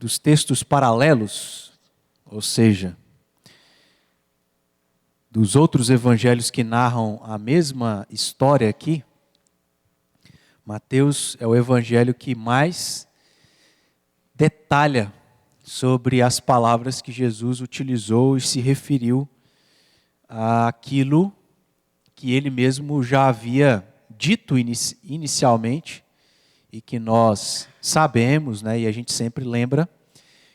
dos textos paralelos, ou seja, dos outros evangelhos que narram a mesma história aqui, Mateus é o evangelho que mais detalha sobre as palavras que Jesus utilizou e se referiu àquilo que ele mesmo já havia dito inicialmente e que nós sabemos, né, e a gente sempre lembra,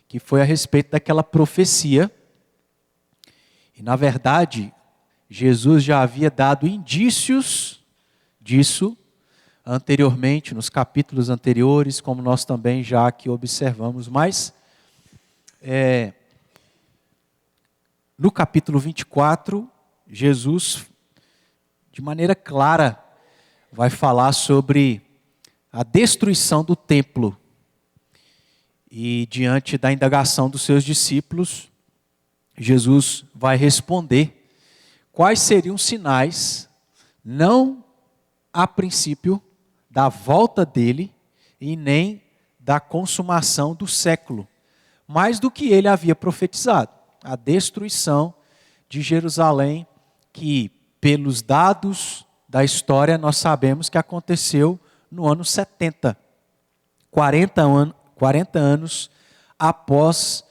que foi a respeito daquela profecia. E, na verdade, Jesus já havia dado indícios disso anteriormente, nos capítulos anteriores, como nós também já aqui observamos. Mas, no capítulo 24, Jesus, de maneira clara, vai falar sobre a destruição do templo. E, diante da indagação dos seus discípulos, Jesus vai responder quais seriam os sinais, não a princípio, da volta dele e nem da consumação do século, mas do que ele havia profetizado, a destruição de Jerusalém, que pelos dados da história nós sabemos que aconteceu no ano 70, 40 anos após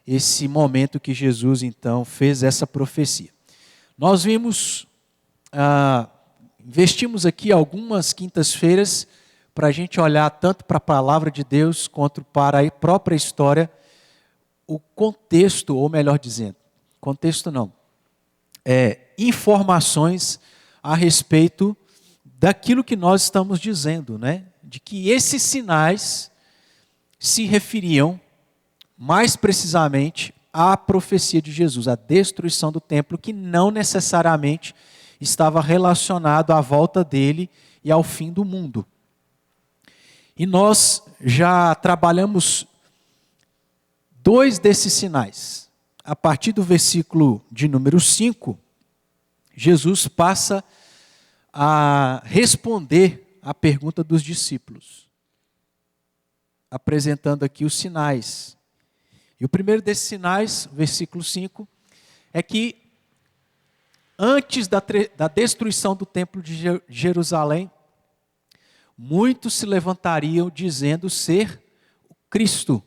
esse momento que Jesus então fez essa profecia. Nós investimos aqui algumas quintas-feiras para a gente olhar tanto para a palavra de Deus quanto para a própria história, o contexto, ou melhor dizendo, contexto não, informações a respeito daquilo que nós estamos dizendo, né? De que esses sinais se referiam mais precisamente à profecia de Jesus, a destruição do templo, que não necessariamente estava relacionado à volta dele e ao fim do mundo. E nós já trabalhamos 2 desses sinais. A partir do versículo de número 5, Jesus passa a responder à pergunta dos discípulos, apresentando aqui os sinais. E o primeiro desses sinais, versículo 5, é que antes da destruição do templo de Jerusalém, muitos se levantariam dizendo ser o Cristo,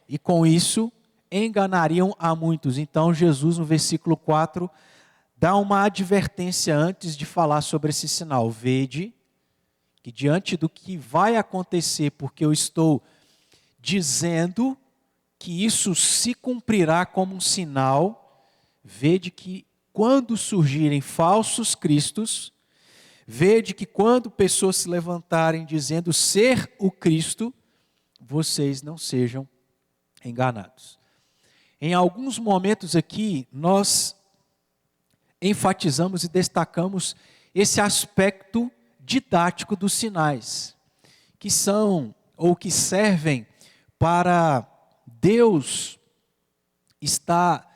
e com isso enganariam a muitos. Então Jesus, no versículo 4, dá uma advertência antes de falar sobre esse sinal. Vede que diante do que vai acontecer, porque eu estou dizendo que isso se cumprirá como um sinal, vede que quando surgirem falsos cristos, vede que quando pessoas se levantarem dizendo ser o Cristo, vocês não sejam enganados. Em alguns momentos aqui, nós enfatizamos e destacamos esse aspecto didático dos sinais, que são ou que servem para Deus estar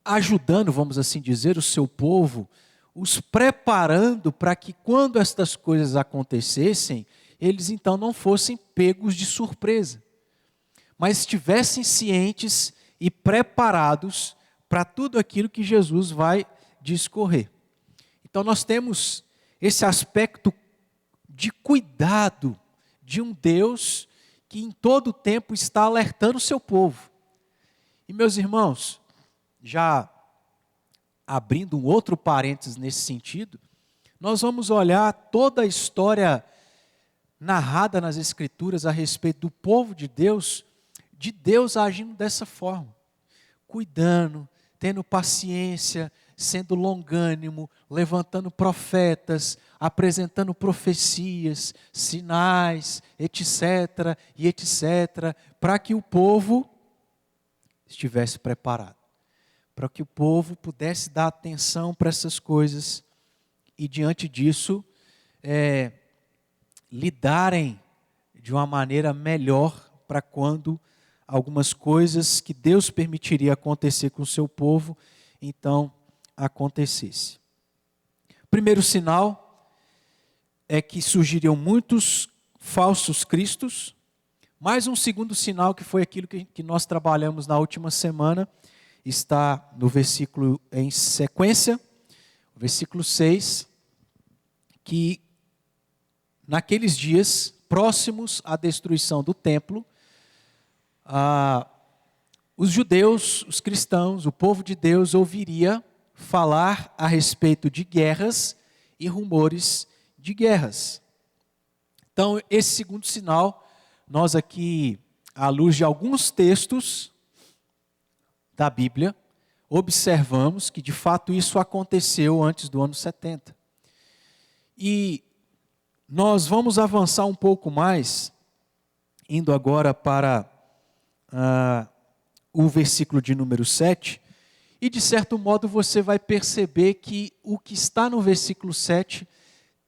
ajudando, vamos assim dizer, o seu povo, os preparando para que quando estas coisas acontecessem, eles então não fossem pegos de surpresa, mas estivessem cientes e preparados para tudo aquilo que Jesus vai discorrer. Então nós temos esse aspecto de cuidado de um Deus que em todo o tempo está alertando o seu povo. E meus irmãos, já abrindo um outro parênteses nesse sentido, nós vamos olhar toda a história narrada nas Escrituras a respeito do povo de Deus agindo dessa forma, cuidando, tendo paciência, sendo longânimo, levantando profetas, apresentando profecias, sinais, etc., e etc., para que o povo estivesse preparado, para que o povo pudesse dar atenção para essas coisas e, diante disso, lidarem de uma maneira melhor para quando algumas coisas que Deus permitiria acontecer com o seu povo, então acontecesse. O primeiro sinal é que surgiriam muitos falsos cristos, Mais um segundo sinal, que foi aquilo que nós trabalhamos na última semana, está no versículo em sequência, versículo 6, que naqueles dias próximos à destruição do templo, os judeus, os cristãos, o povo de Deus ouviria falar a respeito de guerras e rumores de guerras. Então, esse segundo sinal, nós aqui, à luz de alguns textos da Bíblia, observamos que de fato isso aconteceu antes do ano 70. E nós vamos avançar um pouco mais, indo agora para o versículo de número 7, e de certo modo você vai perceber que o que está no versículo 7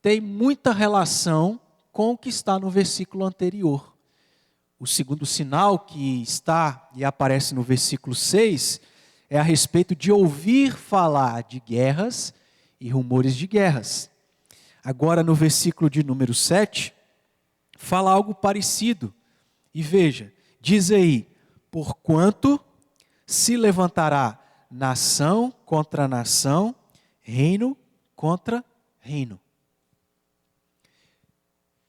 tem muita relação com o que está no versículo anterior. O segundo sinal que está e aparece no versículo 6 é a respeito de ouvir falar de guerras e rumores de guerras. Agora no versículo de número 7, fala algo parecido. E veja, diz aí, porquanto se levantará nação contra nação, reino contra reino.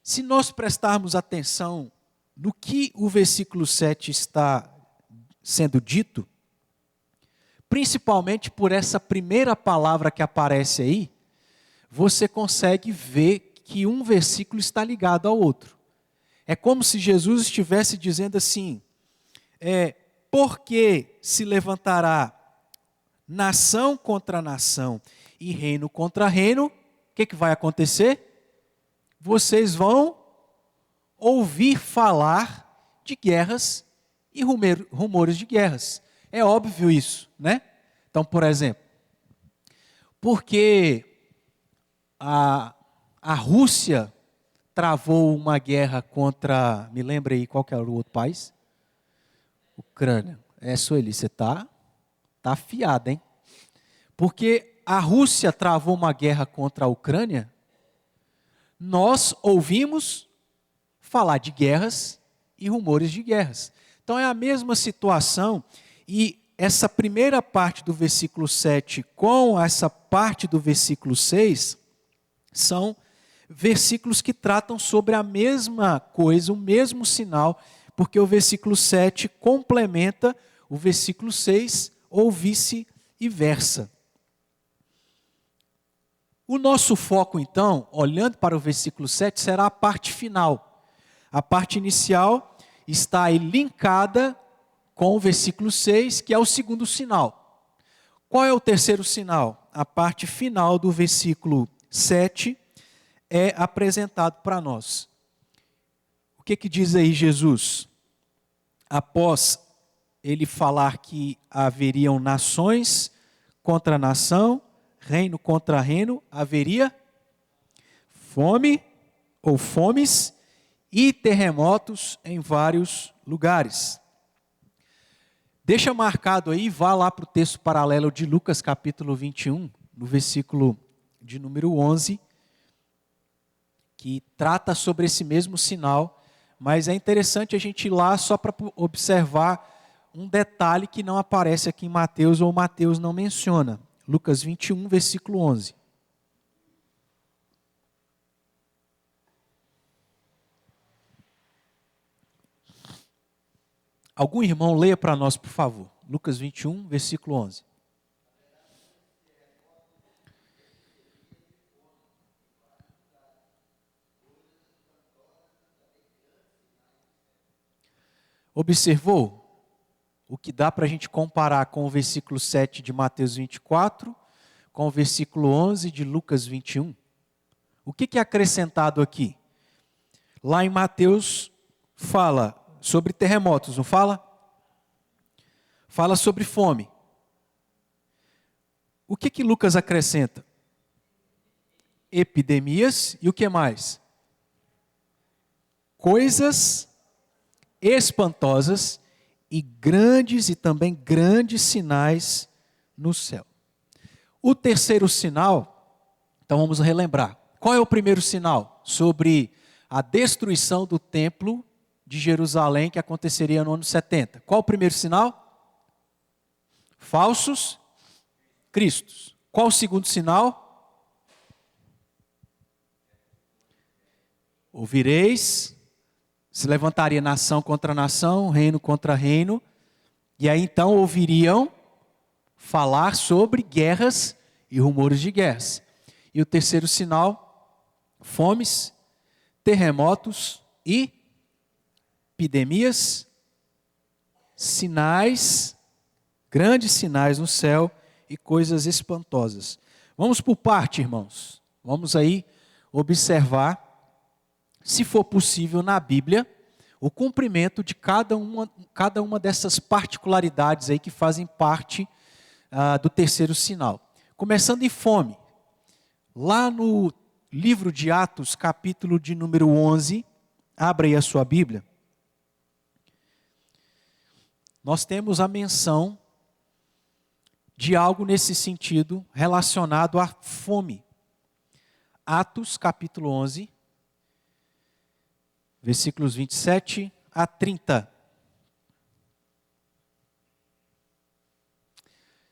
Se nós prestarmos atenção no que o versículo 7 está sendo dito, principalmente por essa primeira palavra que aparece aí, você consegue ver que um versículo está ligado ao outro. É como se Jesus estivesse dizendo assim, porque se levantará nação contra nação e reino contra reino, o que vai acontecer? Vocês vão ouvir falar de guerras e rumores de guerras. É óbvio isso, né? Então, por exemplo, porque a Rússia travou uma guerra contra, me lembra aí qual que era o outro país? Ucrânia. Sueli, você tá afiado, hein? Porque a Rússia travou uma guerra contra a Ucrânia, nós ouvimos falar de guerras e rumores de guerras. Então é a mesma situação, e essa primeira parte do versículo 7 com essa parte do versículo 6 são versículos que tratam sobre a mesma coisa, o mesmo sinal, porque o versículo 7 complementa o versículo 6 ou vice-versa. O nosso foco, então, olhando para o versículo 7, será a parte final. A parte inicial está aí linkada com o versículo 6, que é o segundo sinal. Qual é o terceiro sinal? A parte final do versículo 7 é apresentado para nós. O que diz aí Jesus? Após ele falar que haveriam nações contra nação, reino contra reino, haveria fome ou fomes e terremotos em vários lugares. Deixa marcado aí, vá lá para o texto paralelo de Lucas capítulo 21, no versículo de número 11, que trata sobre esse mesmo sinal, mas é interessante a gente ir lá só para observar um detalhe que não aparece aqui em Mateus, ou Mateus não menciona. Lucas 21, versículo 11. Algum irmão leia para nós, por favor. Lucas 21, versículo 11. Observou o que dá para a gente comparar com o versículo 7 de Mateus 24, com o versículo 11 de Lucas 21? O que é acrescentado aqui? Lá em Mateus fala sobre terremotos, não fala? Fala sobre fome. O que Lucas acrescenta? Epidemias e o que mais? Coisas espantosas e também grandes sinais no céu. O terceiro sinal, então vamos relembrar. Qual é o primeiro sinal? Sobre a destruição do templo de Jerusalém que aconteceria no ano 70. Qual o primeiro sinal? Falsos cristos. Qual o segundo sinal? Ouvireis, se levantaria nação contra nação, reino contra reino, e aí então ouviriam falar sobre guerras e rumores de guerras. E o terceiro sinal, fomes, terremotos e epidemias, sinais, grandes sinais no céu e coisas espantosas. Vamos por parte, irmãos. Vamos aí observar, se for possível, na Bíblia, o cumprimento de cada uma dessas particularidades aí que fazem parte do terceiro sinal. Começando em fome. Lá no livro de Atos, capítulo de número 11, abra aí a sua Bíblia. Nós temos a menção de algo nesse sentido relacionado à fome. Atos, capítulo 11, versículos 27 a 30.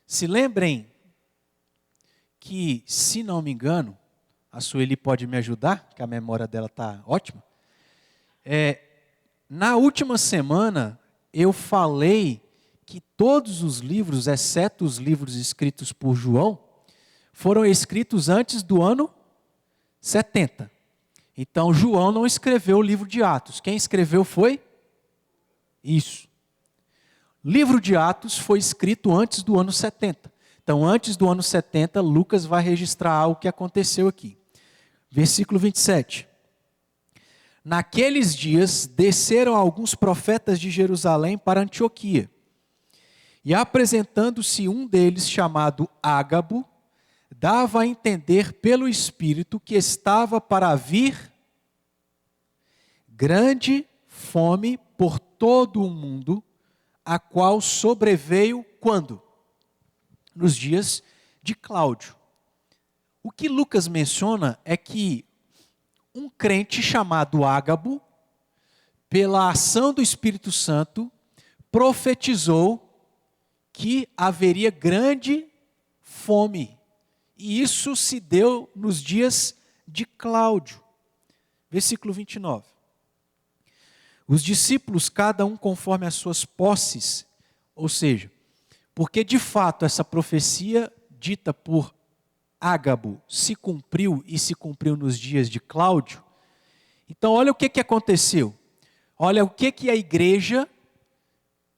Se lembrem que, se não me engano, a Sueli pode me ajudar, que a memória dela está ótima. Na última semana, eu falei que todos os livros, exceto os livros escritos por João, foram escritos antes do ano 70. Então, João não escreveu o livro de Atos. Quem escreveu foi? Isso. O livro de Atos foi escrito antes do ano 70. Então, antes do ano 70, Lucas vai registrar algo que aconteceu aqui. Versículo 27. Naqueles dias, desceram alguns profetas de Jerusalém para Antioquia. E apresentando-se um deles, chamado Ágabo, dava a entender pelo Espírito que estava para vir grande fome por todo o mundo, a qual sobreveio quando? Nos dias de Cláudio. O que Lucas menciona é que um crente chamado Ágabo, pela ação do Espírito Santo, profetizou que haveria grande fome. E isso se deu nos dias de Cláudio. Versículo 29. Os discípulos, cada um conforme as suas posses, ou seja, porque de fato essa profecia dita por Ágabo se cumpriu e se cumpriu nos dias de Cláudio. Então olha o que aconteceu. Olha o que a igreja,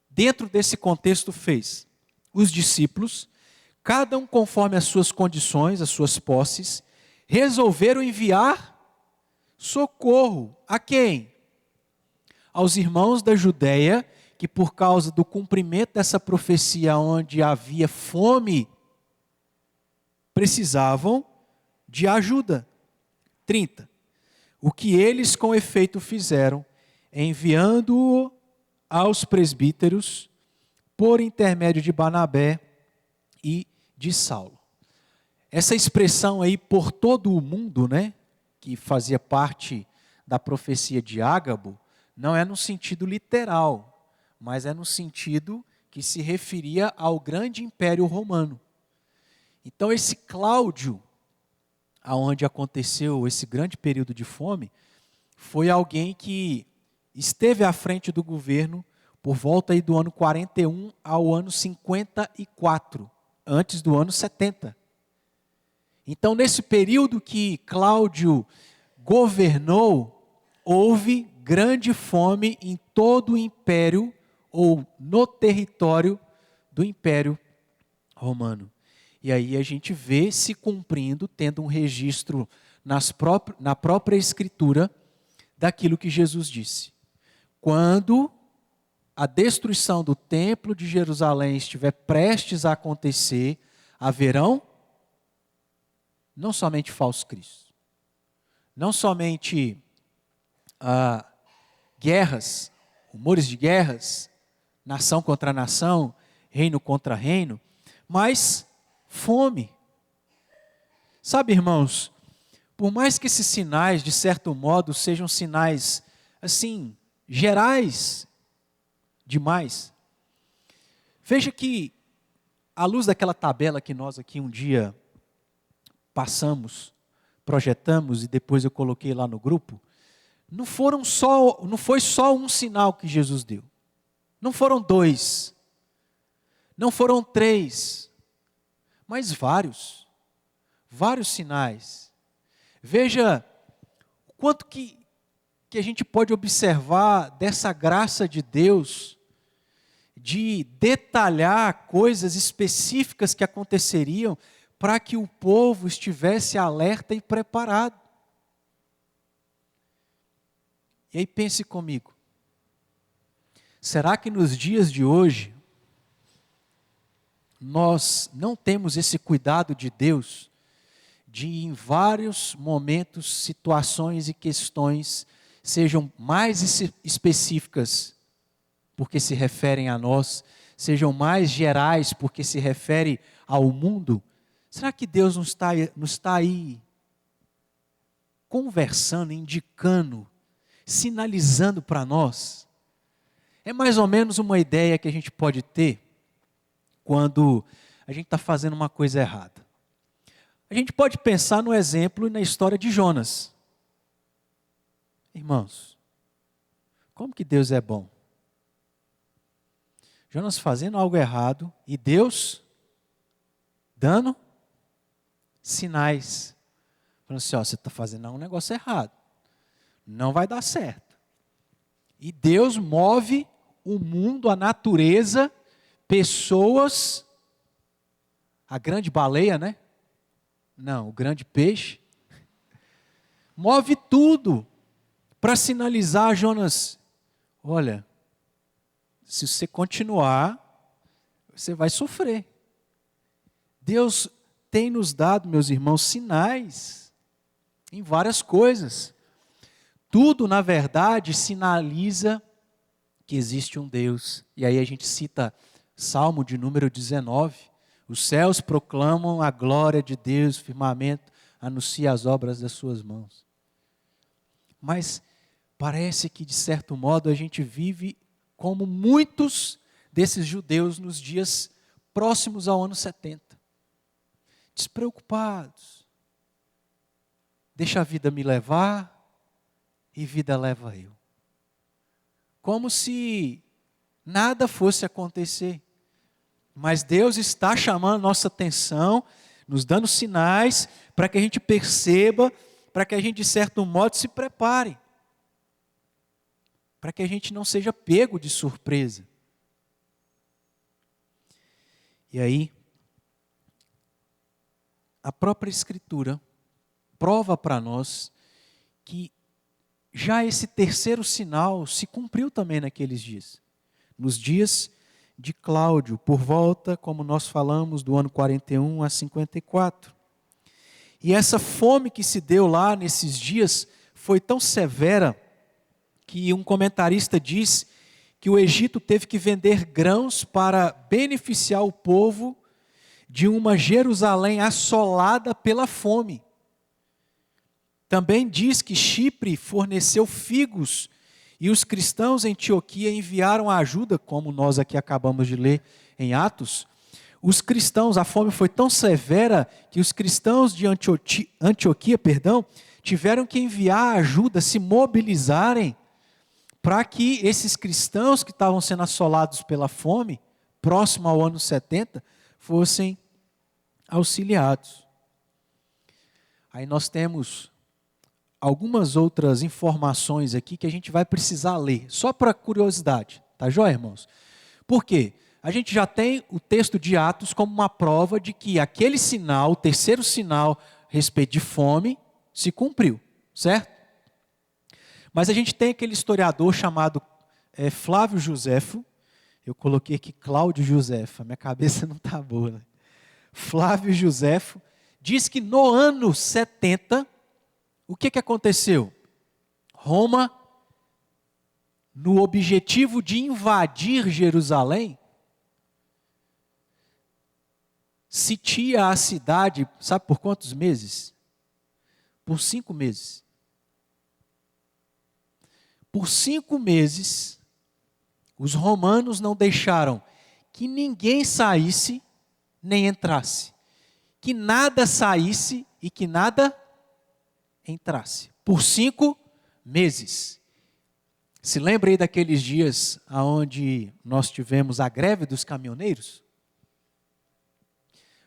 dentro desse contexto, fez. Os discípulos, cada um conforme as suas condições, as suas posses, resolveram enviar socorro. A quem? Aos irmãos da Judéia, que por causa do cumprimento dessa profecia onde havia fome, precisavam de ajuda. 30. O que eles com efeito fizeram, enviando-o aos presbíteros, por intermédio de Barnabé e de Saulo. Essa expressão aí, por todo o mundo, né, que fazia parte da profecia de Ágabo, não é no sentido literal, mas é no sentido que se referia ao grande império romano. Então esse Cláudio, aonde aconteceu esse grande período de fome, foi alguém que esteve à frente do governo por volta aí do ano 41 ao ano 54, antes do ano 70. Então, nesse período que Cláudio governou, houve grande fome em todo o império, ou no território do Império Romano. E aí a gente vê se cumprindo, tendo um registro na própria Escritura, daquilo que Jesus disse. Quando a destruição do templo de Jerusalém estiver prestes a acontecer, haverão não somente falsos cristos, não somente guerras, rumores de guerras, nação contra nação, reino contra reino, mas fome. Sabe, irmãos, por mais que esses sinais, de certo modo, sejam sinais, assim, gerais demais. Veja que, à luz daquela tabela que nós aqui um dia passamos, projetamos e depois eu coloquei lá no grupo, não foi só um sinal que Jesus deu. Não foram 2, não foram 3, mas vários sinais. Veja o quanto que a gente pode observar dessa graça de Deus, de detalhar coisas específicas que aconteceriam para que o povo estivesse alerta e preparado. E aí pense comigo, será que nos dias de hoje, nós não temos esse cuidado de Deus, de em vários momentos, situações e questões, sejam mais específicas, porque se referem a nós, sejam mais gerais, porque se refere ao mundo? Será que Deus não está aí conversando, indicando, sinalizando para nós? É mais ou menos uma ideia que a gente pode ter quando a gente está fazendo uma coisa errada. A gente pode pensar no exemplo e na história de Jonas. Irmãos, como que Deus é bom? Jonas fazendo algo errado e Deus dando sinais. Falando assim, você está fazendo um negócio errado. Não vai dar certo. E Deus move o mundo, a natureza, pessoas, a grande baleia, né? Não, o grande peixe. Move tudo para sinalizar a Jonas, olha, se você continuar, você vai sofrer. Deus tem nos dado, meus irmãos, sinais em várias coisas. Tudo, na verdade, sinaliza que existe um Deus. E aí a gente cita Salmo de número 19. Os céus proclamam a glória de Deus, o firmamento anuncia as obras das suas mãos. Mas parece que, de certo modo, a gente vive como muitos desses judeus nos dias próximos ao ano 70. Despreocupados. Deixa a vida me levar e vida leva eu. Como se nada fosse acontecer. Mas Deus está chamando nossa atenção, nos dando sinais, para que a gente perceba, para que a gente, de certo modo, se prepare. Para que a gente não seja pego de surpresa. E aí, a própria Escritura prova para nós que já esse terceiro sinal se cumpriu também naqueles dias. Nos dias de Cláudio, por volta, como nós falamos, do ano 41 a 54. E essa fome que se deu lá nesses dias foi tão severa que um comentarista diz que o Egito teve que vender grãos para beneficiar o povo de uma Jerusalém assolada pela fome. Também diz que Chipre forneceu figos e os cristãos em Antioquia enviaram ajuda, como nós aqui acabamos de ler em Atos. Os cristãos, a fome foi tão severa que os cristãos de Antioquia, tiveram que enviar ajuda, se mobilizarem para que esses cristãos que estavam sendo assolados pela fome, próximo ao ano 70, fossem auxiliados. Aí nós temos algumas outras informações aqui que a gente vai precisar ler, só para curiosidade, tá joia, irmãos? Por quê? A gente já tem o texto de Atos como uma prova de que aquele sinal, o terceiro sinal a respeito de fome, se cumpriu, certo? Mas a gente tem aquele historiador chamado Flávio Joséfo, eu coloquei aqui Cláudio Joséfo, a minha cabeça não está boa, né? Flávio Joséfo diz que no ano 70, o que aconteceu? Roma, no objetivo de invadir Jerusalém, sitia a cidade, sabe por quantos meses? Por 5 meses. Por 5 meses, os romanos não deixaram que ninguém saísse nem entrasse. Que nada saísse e que nada entrasse. Por 5 meses. Se lembra aí daqueles dias onde nós tivemos a greve dos caminhoneiros?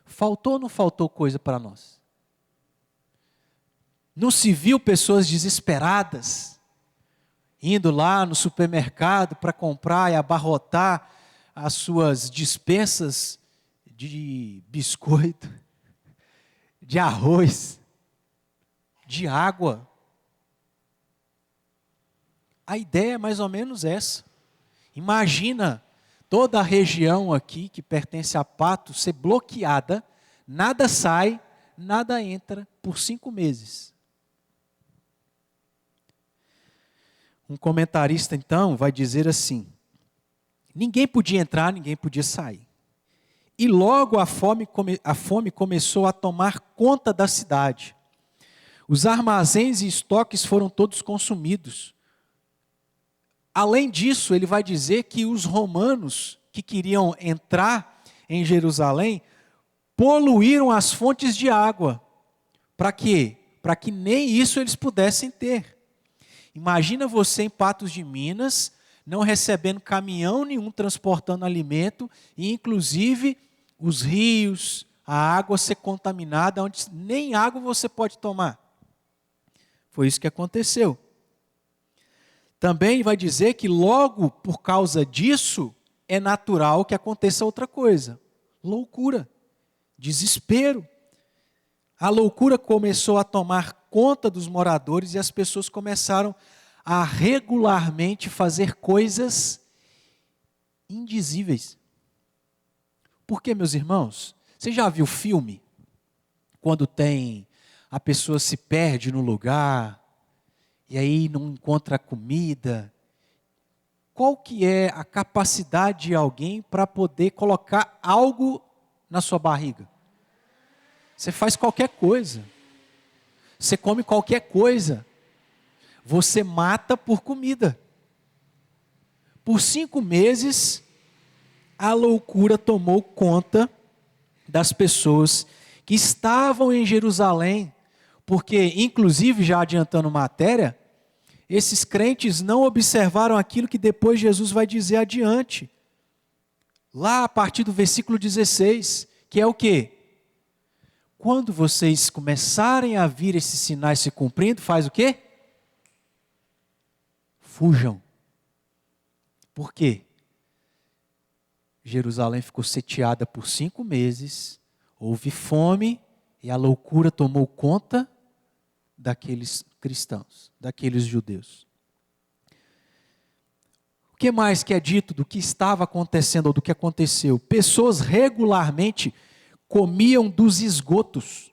Faltou ou não faltou coisa para nós? Não se viu pessoas desesperadas, indo lá no supermercado para comprar e abarrotar as suas dispensas de biscoito, de arroz, de água. A ideia é mais ou menos essa. Imagina toda a região aqui que pertence a Patos ser bloqueada, nada sai, nada entra por 5 meses. Um comentarista então vai dizer assim: ninguém podia entrar, ninguém podia sair. E logo a fome começou a tomar conta da cidade. Os armazéns e estoques foram todos consumidos. Além disso, ele vai dizer que os romanos que queriam entrar em Jerusalém poluíram as fontes de água. Para quê? Para que nem isso eles pudessem ter. Imagina você em Patos de Minas, não recebendo caminhão nenhum transportando alimento, e inclusive os rios, a água ser contaminada, onde nem água você pode tomar. Foi isso que aconteceu. Também vai dizer que logo por causa disso, é natural que aconteça outra coisa. Loucura, desespero. A loucura começou a tomar conta dos moradores e as pessoas começaram a regularmente fazer coisas indizíveis. Por quê, meus irmãos? Você já viu filme? Quando a pessoa se perde no lugar, e aí não encontra comida. Qual que é a capacidade de alguém para poder colocar algo na sua barriga? Você faz qualquer coisa. Você come qualquer coisa. Você mata por comida. Por 5 meses, a loucura tomou conta das pessoas que estavam em Jerusalém, porque, inclusive, já adiantando matéria, esses crentes não observaram aquilo que depois Jesus vai dizer adiante. Lá a partir do versículo 16, que é o quê? Quando vocês começarem a vir esses sinais se cumprindo, faz o quê? Fujam. Por quê? Jerusalém ficou sitiada por 5 meses, houve fome e a loucura tomou conta daqueles cristãos, daqueles judeus. O que mais que é dito do que estava acontecendo ou do que aconteceu? Pessoas regularmente comiam dos esgotos,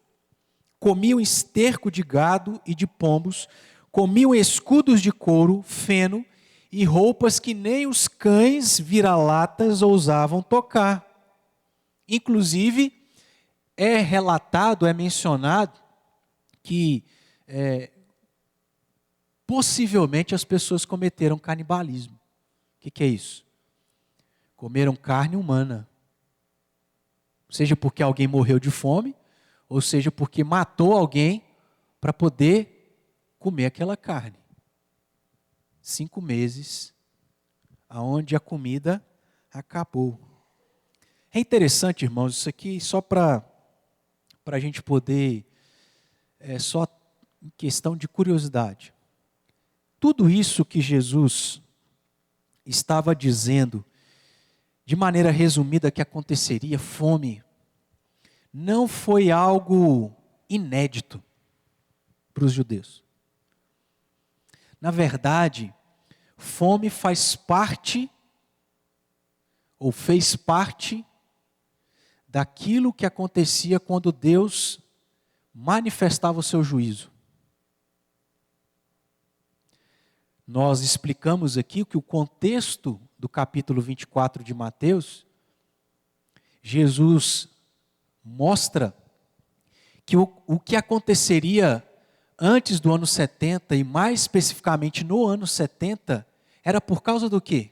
comiam esterco de gado e de pombos, comiam escudos de couro, feno e roupas que nem os cães vira-latas ousavam tocar. Inclusive, é relatado, é mencionado que possivelmente as pessoas cometeram canibalismo. O que é isso? Comeram carne humana. Seja porque alguém morreu de fome, ou seja porque matou alguém para poder comer aquela carne. 5 meses, aonde a comida acabou. É interessante, irmãos, isso aqui só para a gente poder, só em questão de curiosidade. Tudo isso que Jesus estava dizendo, de maneira resumida, que aconteceria, fome, não foi algo inédito para os judeus. Na verdade, fome faz parte, ou fez parte, daquilo que acontecia quando Deus manifestava o seu juízo. Nós explicamos aqui que o contexto do capítulo 24 de Mateus, Jesus mostra que o que aconteceria antes do ano 70, e mais especificamente no ano 70, era por causa do quê?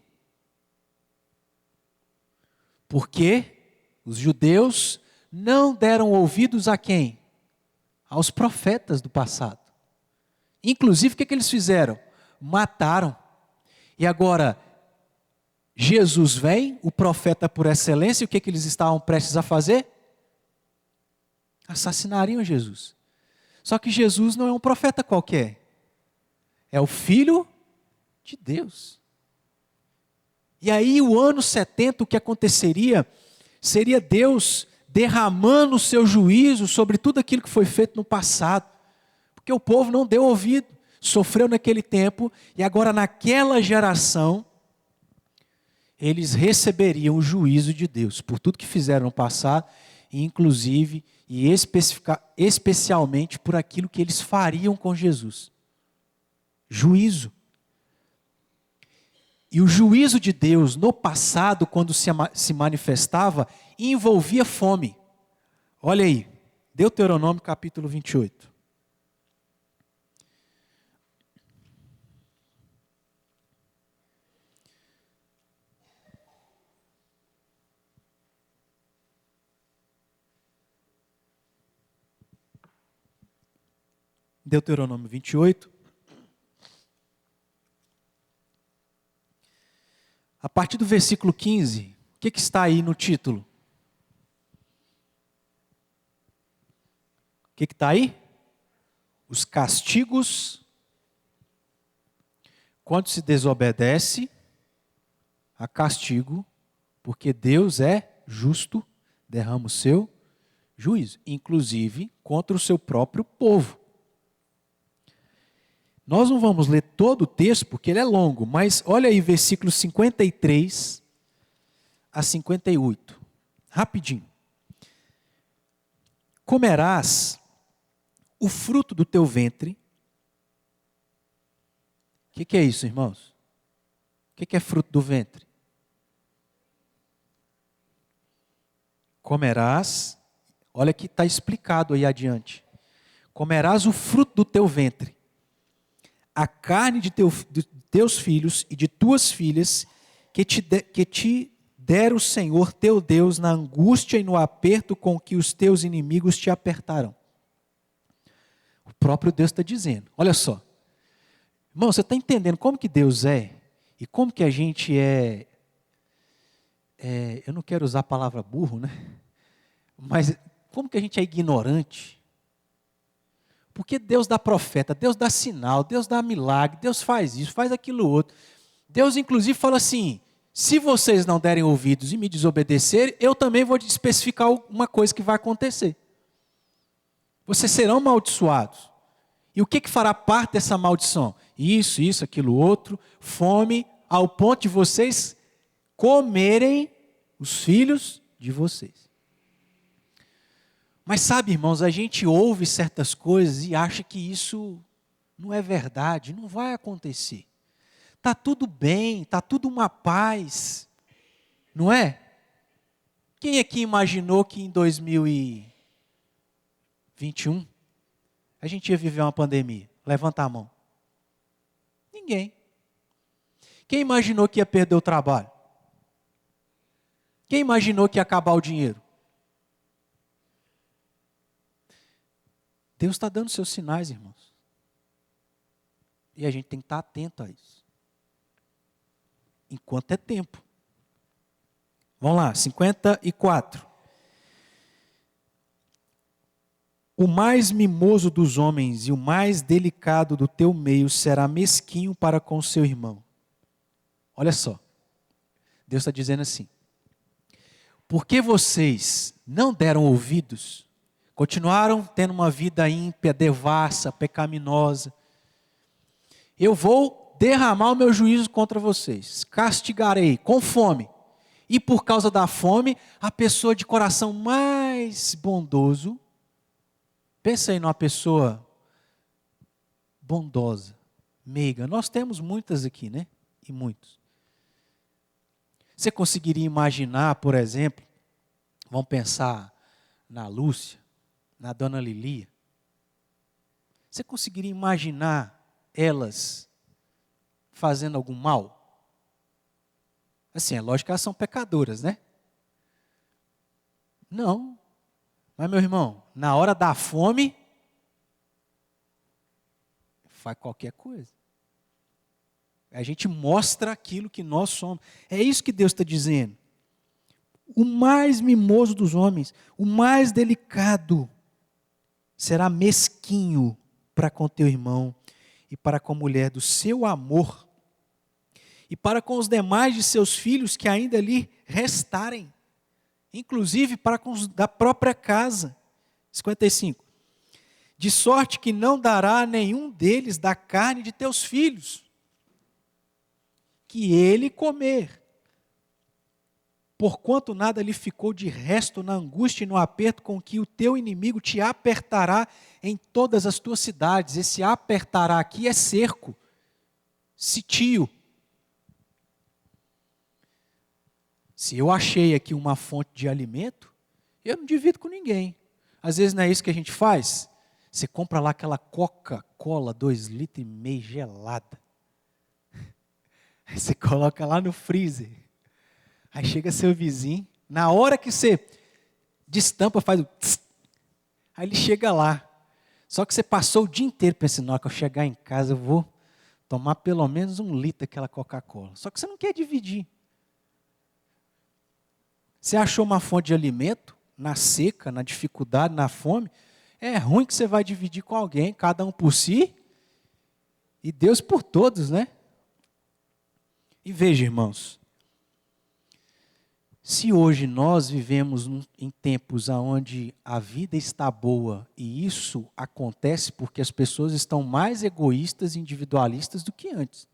Porque os judeus não deram ouvidos a quem? Aos profetas do passado. Inclusive, o que eles fizeram? Mataram. E agora, Jesus vem, o profeta por excelência, e o que eles estavam prestes a fazer? Assassinariam Jesus. Só que Jesus não é um profeta qualquer. É o Filho de Deus. E aí, o ano 70, o que aconteceria seria Deus derramando o seu juízo sobre tudo aquilo que foi feito no passado. Porque o povo não deu ouvido, sofreu naquele tempo, e agora naquela geração, eles receberiam o juízo de Deus por tudo que fizeram no passado, e inclusive e especialmente por aquilo que eles fariam com Jesus. Juízo. E o juízo de Deus no passado, quando se manifestava, envolvia fome. Olha aí, Deuteronômio capítulo 28. Deuteronômio 28. A partir do versículo 15, o que está aí no título? O que está aí? Os castigos quando se desobedece, há castigo, porque Deus é justo, derrama o seu juízo, inclusive contra o seu próprio povo. Nós não vamos ler todo o texto, porque ele é longo, mas olha aí versículos 53 a 58. Rapidinho. Comerás o fruto do teu ventre. O que é isso, irmãos? O que é fruto do ventre? Comerás, olha que está explicado aí adiante. Comerás o fruto do teu ventre, a carne de teus filhos e de tuas filhas, que te der o Senhor teu Deus na angústia e no aperto com que os teus inimigos te apertaram. O próprio Deus está dizendo, olha só. Irmão, você está entendendo como que Deus é? E como que a gente eu não quero usar a palavra burro, né? Mas como que a gente é ignorante? Porque Deus dá profeta, Deus dá sinal, Deus dá milagre, Deus faz isso, faz aquilo outro. Deus inclusive fala assim, se vocês não derem ouvidos e me desobedecerem, eu também vou especificar uma coisa que vai acontecer. Vocês serão amaldiçoados. E o que fará parte dessa maldição? Isso, aquilo outro, fome, ao ponto de vocês comerem os filhos de vocês. Mas sabe, irmãos, a gente ouve certas coisas e acha que isso não é verdade, não vai acontecer. Está tudo bem, está tudo uma paz, não é? Quem aqui imaginou que em 2021 a gente ia viver uma pandemia? Levanta a mão. Ninguém. Quem imaginou que ia perder o trabalho? Quem imaginou que ia acabar o dinheiro? Deus está dando seus sinais, irmãos. E a gente tem que estar atento a isso. Enquanto é tempo. Vamos lá, 54. O mais mimoso dos homens e o mais delicado do teu meio será mesquinho para com seu irmão. Olha só. Deus está dizendo assim. Porque vocês não deram ouvidos, continuaram tendo uma vida ímpia, devassa, pecaminosa, eu vou derramar o meu juízo contra vocês, castigarei com fome. E por causa da fome, a pessoa de coração mais bondoso, pensa aí numa pessoa bondosa, meiga. Nós temos muitas aqui, né? E muitos. Você conseguiria imaginar, por exemplo, vamos pensar na Lúcia, na dona Lilia. Você conseguiria imaginar elas fazendo algum mal? Assim, é lógico que elas são pecadoras, né? Não. Mas, meu irmão, na hora da fome, faz qualquer coisa. A gente mostra aquilo que nós somos. É isso que Deus está dizendo. O mais mimoso dos homens, o mais delicado, será mesquinho para com teu irmão e para com a mulher do seu amor e para com os demais de seus filhos que ainda lhe restarem, inclusive para com os da própria casa. 55. De sorte que não dará a nenhum deles da carne de teus filhos, que ele comer. Porquanto nada lhe ficou de resto na angústia e no aperto com que o teu inimigo te apertará em todas as tuas cidades. Esse apertará aqui é cerco, sitio. Se eu achei aqui uma fonte de alimento, eu não divido com ninguém. Às vezes não é isso que a gente faz? Você compra lá aquela Coca-Cola 2,5 litros gelada. Aí você coloca lá no freezer. Aí chega seu vizinho, na hora que você destampa, faz o tss, aí ele chega lá. Só que você passou o dia inteiro pensando, na hora que eu chegar em casa eu vou tomar pelo menos 1 litro daquela Coca-Cola. Só que você não quer dividir. Você achou uma fonte de alimento, na seca, na dificuldade, na fome, é ruim que você vai dividir com alguém, cada um por si, e Deus por todos, né? E veja, irmãos, se hoje nós vivemos em tempos onde a vida está boa, e isso acontece porque as pessoas estão mais egoístas e individualistas do que antes.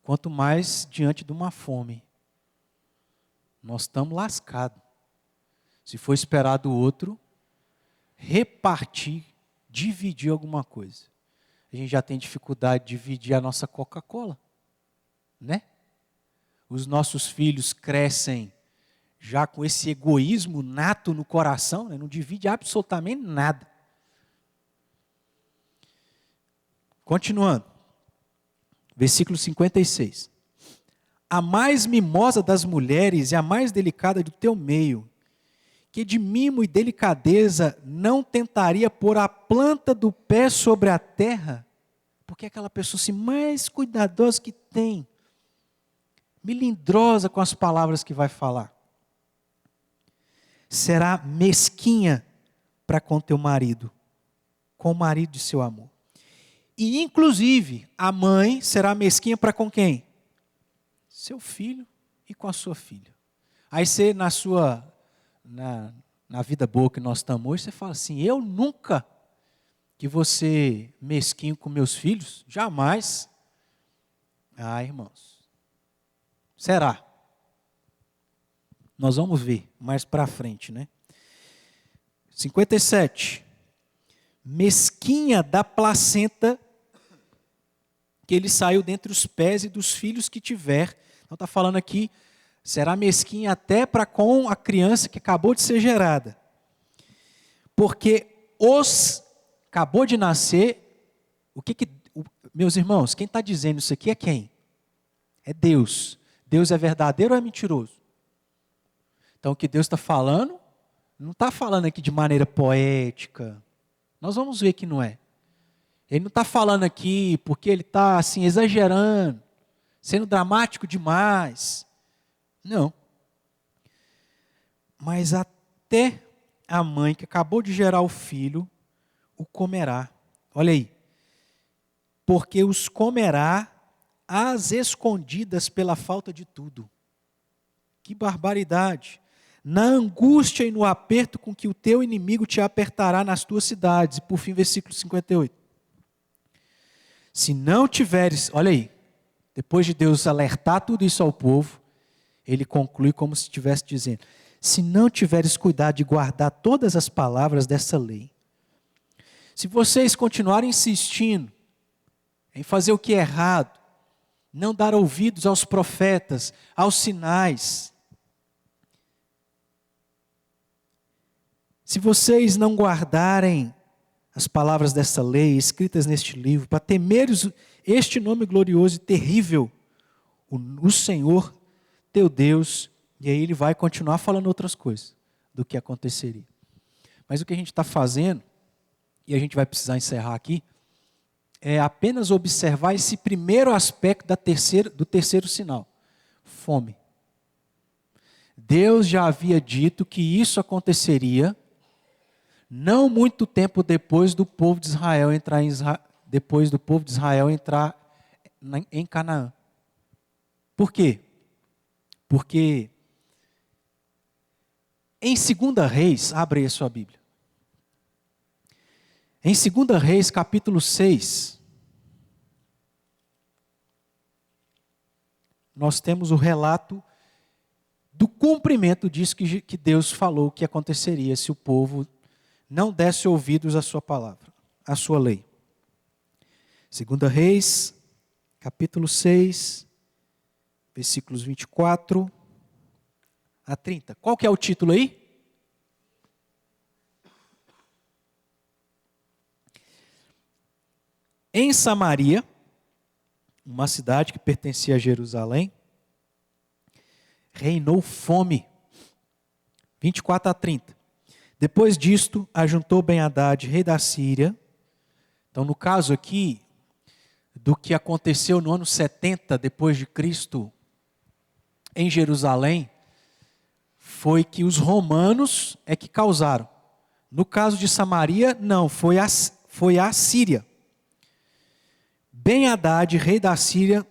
Quanto mais diante de uma fome, nós estamos lascados. Se for esperar do outro, repartir, dividir alguma coisa. A gente já tem dificuldade de dividir a nossa Coca-Cola, né? Os nossos filhos crescem já com esse egoísmo nato no coração, né? Não divide absolutamente nada. Continuando, versículo 56. A mais mimosa das mulheres e a mais delicada do teu meio, que de mimo e delicadeza não tentaria pôr a planta do pé sobre a terra, porque é aquela pessoa assim, mais cuidadosa que tem, melindrosa com as palavras que vai falar, será mesquinha para com teu marido, com o marido de seu amor. E inclusive, a mãe será mesquinha para com quem? Seu filho e com a sua filha. Aí você, na vida boa que nós estamos hoje, você fala assim, eu nunca que você mesquinho com meus filhos, jamais. Ah, irmãos, será? Nós vamos ver mais para frente, né? 57. Mesquinha da placenta que ele saiu dentre os pés e dos filhos que tiver. Então está falando aqui, será mesquinha até para com a criança que acabou de ser gerada. Porque acabou de nascer, meus irmãos, quem está dizendo isso aqui é quem? É Deus. Deus é verdadeiro ou é mentiroso? Então o que Deus está falando, não está falando aqui de maneira poética. Nós vamos ver que não é. Ele não está falando aqui porque ele está assim, exagerando, sendo dramático demais. Não. Mas até a mãe que acabou de gerar o filho, o comerá. Olha aí. Porque os comerá às escondidas pela falta de tudo. Que barbaridade. Na angústia e no aperto com que o teu inimigo te apertará nas tuas cidades. E por fim, versículo 58. Se não tiveres, olha aí, depois de Deus alertar tudo isso ao povo, ele conclui como se estivesse dizendo, se não tiveres cuidado de guardar todas as palavras dessa lei, se vocês continuarem insistindo em fazer o que é errado, não dar ouvidos aos profetas, aos sinais, se vocês não guardarem as palavras dessa lei escritas neste livro, para temeres este nome glorioso e terrível, o Senhor teu Deus. E aí ele vai continuar falando outras coisas do que aconteceria. Mas o que a gente está fazendo, e a gente vai precisar encerrar aqui, é apenas observar esse primeiro aspecto do terceiro sinal: fome. Deus já havia dito que isso aconteceria não muito tempo depois do povo de Israel entrar em Canaã. Por quê? Porque em 2 Reis, abre aí a sua Bíblia. Em 2 Reis, capítulo 6, nós temos o relato do cumprimento disso que Deus falou que aconteceria se o povo não desse ouvidos à sua palavra, à sua lei. 2 Reis, capítulo 6, versículos 24 a 30. Qual que é o título aí? Em Samaria, uma cidade que pertencia a Jerusalém, reinou fome. 24 a 30. Depois disto, ajuntou Ben-Hadad, rei da Síria. Então, no caso aqui, do que aconteceu no ano 70 depois de Cristo, em Jerusalém, foi que os romanos é que causaram. No caso de Samaria, não, foi a Síria. Ben-Hadad, rei da Síria,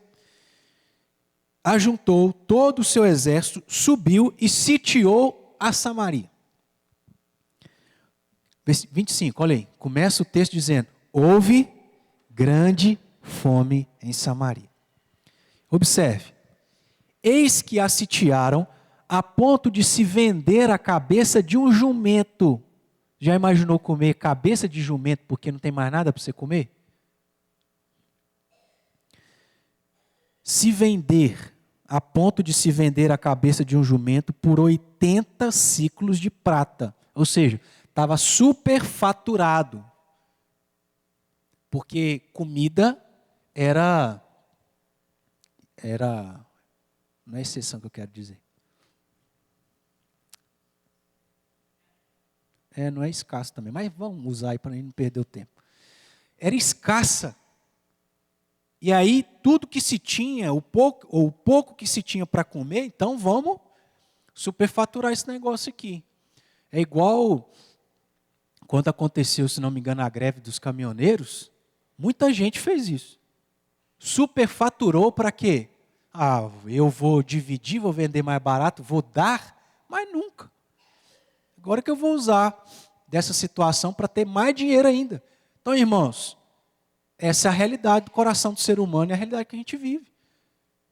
ajuntou todo o seu exército, subiu e sitiou a Samaria. 25, olha aí, começa o texto dizendo: houve grande fome em Samaria. Observe, eis que a sitiaram a ponto de se vender a cabeça de um jumento. Já imaginou comer cabeça de jumento porque não tem mais nada para você comer? Se vender, a ponto de se vender a cabeça de um jumento por 80 ciclos de prata. Ou seja, estava superfaturado. Porque comida era, não é exceção que eu quero dizer. Não é escasso também, mas vamos usar aí para não perder o tempo. Era escassa. E aí, tudo que se tinha, o pouco que se tinha para comer, então vamos superfaturar esse negócio aqui. É igual quando aconteceu, se não me engano, a greve dos caminhoneiros, muita gente fez isso. Superfaturou para quê? Eu vou dividir, vou vender mais barato, vou dar, mas nunca. Agora que eu vou usar dessa situação para ter mais dinheiro ainda. Então, irmãos, essa é a realidade do coração do ser humano, é a realidade que a gente vive.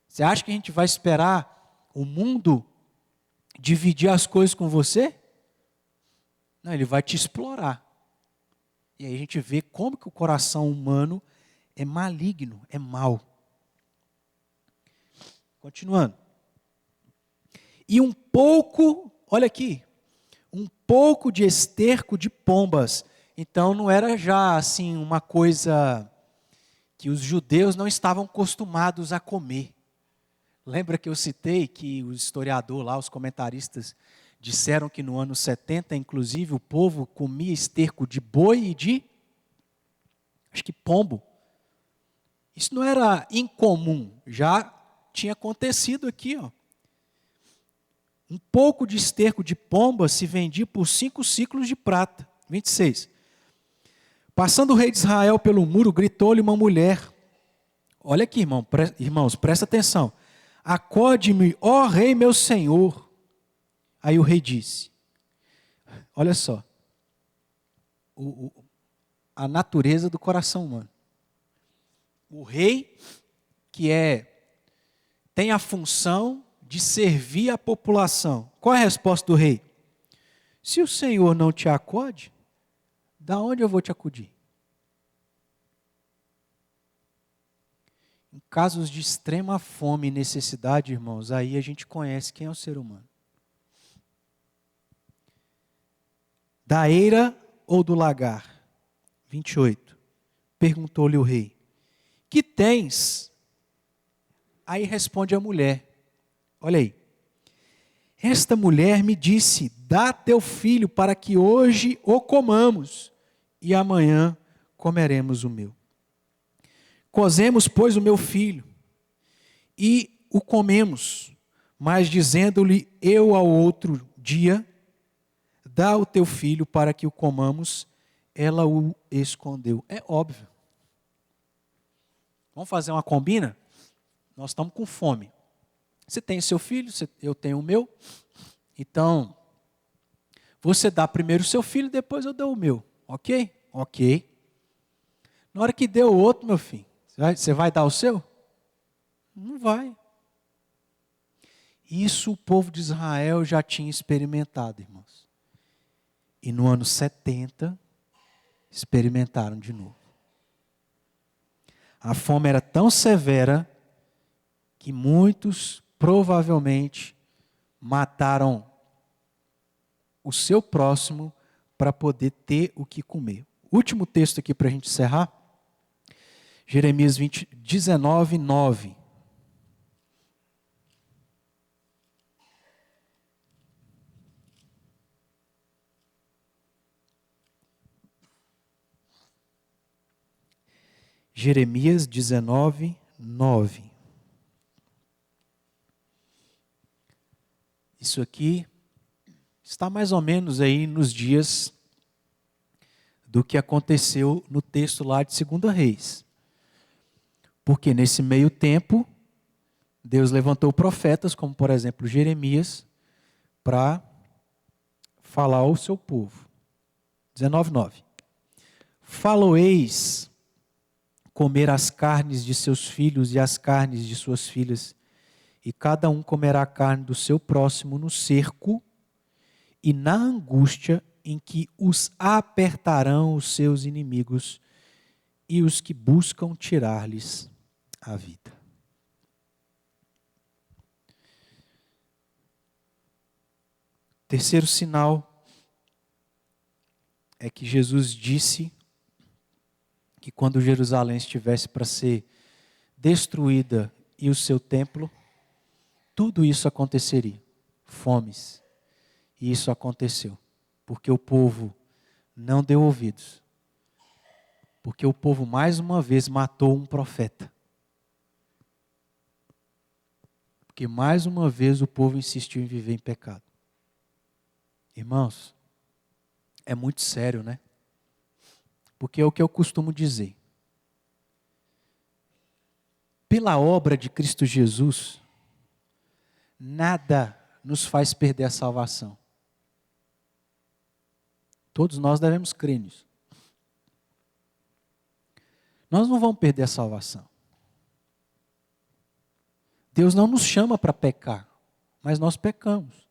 Você acha que a gente vai esperar o mundo dividir as coisas com você? Não, ele vai te explorar. E aí a gente vê como que o coração humano é maligno, é mau. Continuando. E um pouco, olha aqui, um pouco de esterco de pombas. Então não era já assim uma coisa que os judeus não estavam acostumados a comer. Lembra que eu citei que o historiador lá, os comentaristas, disseram que no ano 70, inclusive, o povo comia esterco de boi e de, acho que pombo. Isso não era incomum, já tinha acontecido aqui, ó. Um pouco de esterco de pomba se vendia por 5 ciclos de prata. 26. Passando o rei de Israel pelo muro, gritou-lhe uma mulher. Olha aqui, irmãos, presta atenção. Acode-me, ó rei meu senhor. Aí o rei disse, olha só, a natureza do coração humano. O rei, que tem a função de servir a população. Qual é a resposta do rei? Se o Senhor não te acode, da onde eu vou te acudir? Em casos de extrema fome e necessidade, irmãos, aí a gente conhece quem é o ser humano. Da eira ou do lagar? 28. Perguntou-lhe o rei: que tens? Aí responde a mulher. Olha aí. Esta mulher me disse: dá teu filho para que hoje o comamos e amanhã comeremos o meu. Cozemos, pois, o meu filho e o comemos, mas dizendo-lhe eu ao outro dia: dá o teu filho para que o comamos, ela o escondeu. É óbvio. Vamos fazer uma combina? Nós estamos com fome. Você tem seu filho, eu tenho o meu. Então, você dá primeiro o seu filho, depois eu dou o meu. Ok? Ok. Na hora que deu o outro, meu filho, você vai dar o seu? Não vai. Isso o povo de Israel já tinha experimentado, irmãos. E no ano 70, experimentaram de novo. A fome era tão severa que muitos provavelmente mataram o seu próximo para poder ter o que comer. Último texto aqui para a gente encerrar. Jeremias 19, 9. Jeremias 19, 9. Isso aqui está mais ou menos aí nos dias do que aconteceu no texto lá de 2 Reis. Porque nesse meio tempo, Deus levantou profetas, como por exemplo Jeremias, para falar ao seu povo. 19, 9. Faloeis comer as carnes de seus filhos e as carnes de suas filhas, e cada um comerá a carne do seu próximo no cerco e na angústia em que os apertarão os seus inimigos e os que buscam tirar-lhes a vida. Terceiro sinal é que Jesus disse que quando Jerusalém estivesse para ser destruída e o seu templo, tudo isso aconteceria. Fomes. E isso aconteceu. Porque o povo não deu ouvidos. Porque o povo mais uma vez matou um profeta. Porque mais uma vez o povo insistiu em viver em pecado. Irmãos, é muito sério, né? Porque é o que eu costumo dizer. Pela obra de Cristo Jesus, nada nos faz perder a salvação. Todos nós devemos crer nisso. Nós não vamos perder a salvação. Deus não nos chama para pecar, mas nós pecamos.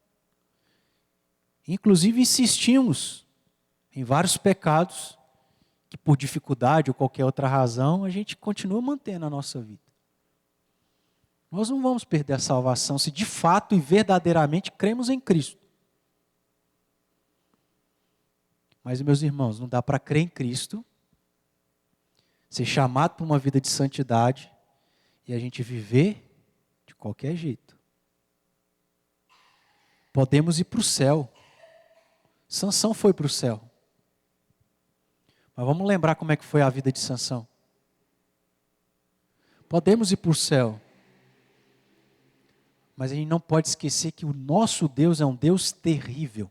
Inclusive insistimos em vários pecados que por dificuldade ou qualquer outra razão a gente continua mantendo a nossa vida. Nós não vamos perder a salvação se de fato e verdadeiramente cremos em Cristo. Mas, meus irmãos, não dá para crer em Cristo, ser chamado para uma vida de santidade e a gente viver de qualquer jeito. Podemos ir para o céu. Sansão foi para o céu. Mas vamos lembrar como é que foi a vida de Sansão. Podemos ir para o céu. Mas a gente não pode esquecer que o nosso Deus é um Deus terrível.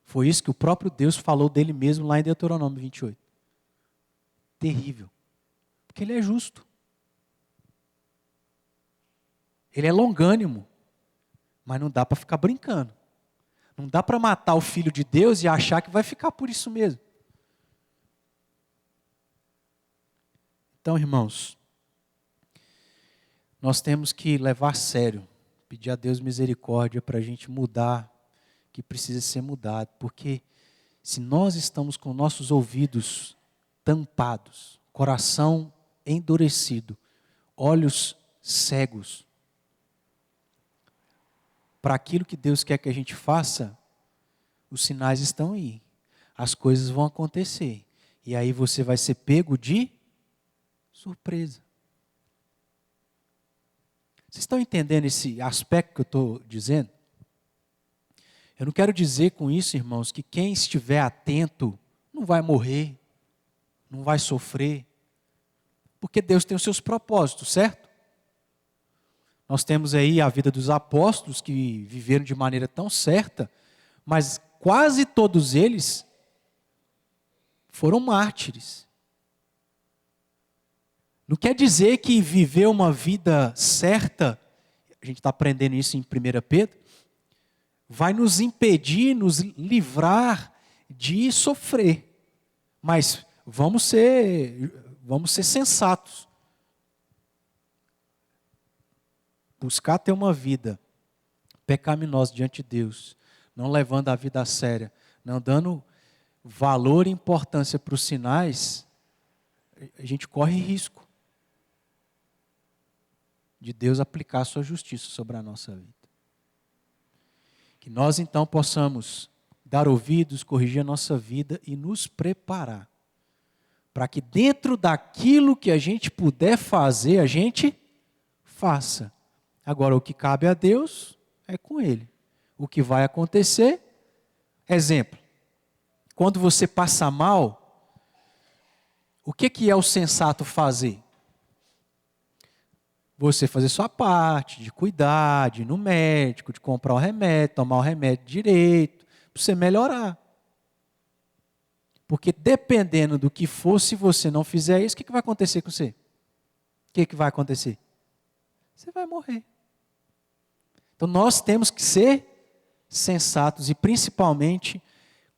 Foi isso que o próprio Deus falou dele mesmo lá em Deuteronômio 28. Terrível. Porque ele é justo. Ele é longânimo. Mas não dá para ficar brincando. Não dá para matar o Filho de Deus e achar que vai ficar por isso mesmo. Então, irmãos, nós temos que levar a sério, pedir a Deus misericórdia para a gente mudar o que precisa ser mudado. Porque se nós estamos com nossos ouvidos tampados, coração endurecido, olhos cegos, para aquilo que Deus quer que a gente faça, os sinais estão aí. As coisas vão acontecer. E aí você vai ser pego de surpresa. Vocês estão entendendo esse aspecto que eu estou dizendo? Eu não quero dizer com isso, irmãos, que quem estiver atento não vai morrer, não vai sofrer, porque Deus tem os seus propósitos, certo? Nós temos aí a vida dos apóstolos que viveram de maneira tão certa, mas quase todos eles foram mártires. Não quer dizer que viver uma vida certa, a gente está aprendendo isso em 1 Pedro, vai nos impedir, nos livrar de sofrer. Mas vamos ser sensatos. Buscar ter uma vida pecaminosa diante de Deus, não levando a vida a sério, não dando valor e importância para os sinais, a gente corre risco de Deus aplicar a sua justiça sobre a nossa vida. Que nós então possamos dar ouvidos, corrigir a nossa vida e nos preparar para que dentro daquilo que a gente puder fazer, a gente faça. Agora, o que cabe a Deus é com Ele. O que vai acontecer, exemplo, quando você passa mal, o que é o sensato fazer? Você fazer sua parte, de cuidar, de ir no médico, de comprar o remédio, tomar o remédio direito, para você melhorar. Porque dependendo do que for, se você não fizer isso, o que vai acontecer com você? O que vai acontecer? Você vai morrer. Então nós temos que ser sensatos e principalmente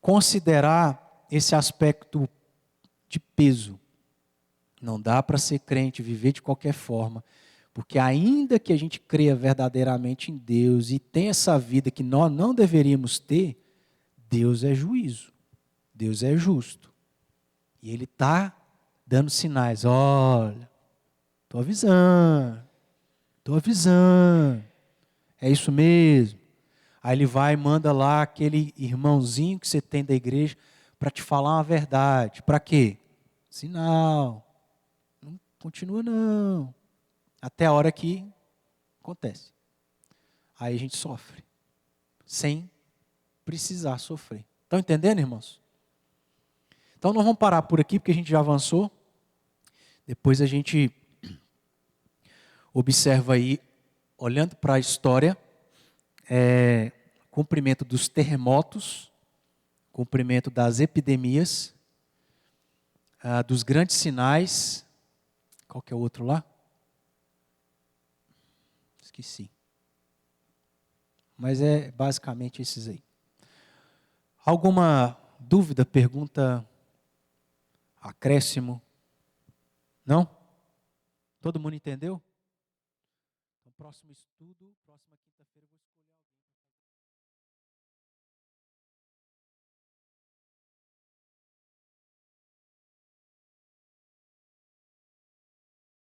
considerar esse aspecto de peso. Não dá para ser crente, viver de qualquer forma, porque ainda que a gente creia verdadeiramente em Deus e tenha essa vida que nós não deveríamos ter, Deus é juízo, Deus é justo. E Ele está dando sinais, olha, estou avisando, é isso mesmo. Aí Ele vai e manda lá aquele irmãozinho que você tem da igreja para te falar uma verdade. Para quê? Sinal. Não continua não. Até a hora que acontece. Aí a gente sofre. Sem precisar sofrer. Estão entendendo, irmãos? Então nós vamos parar por aqui, porque a gente já avançou. Depois a gente observa aí, olhando para a história, cumprimento dos terremotos, cumprimento das epidemias, dos grandes sinais. Qual que é o outro lá? Esqueci. Mas é basicamente esses aí. Alguma dúvida, pergunta, acréscimo? Não? Todo mundo entendeu? No próximo estudo, próxima quinta-feira eu vou escolher